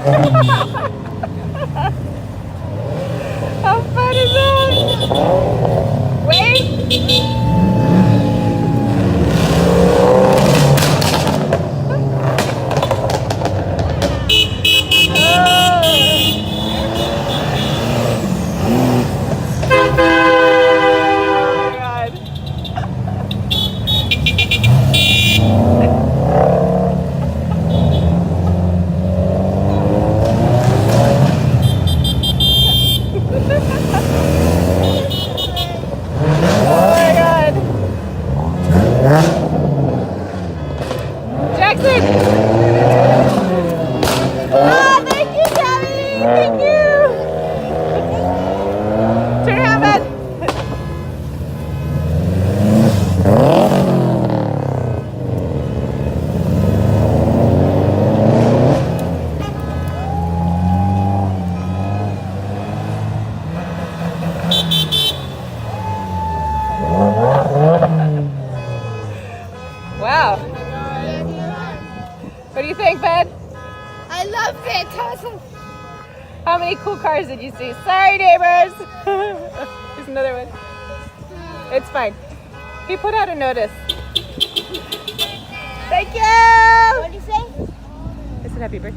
How fun is that? Wait. Jackson! Oh, thank you, Tabby! Thank you! Turn around, bud. Wow. What do you think, bud? I love Fantastic. How many cool cars did you see? Sorry, neighbors. There's another one. It's fine. He put out a notice. Thank you. What do you say? I said happy birthday.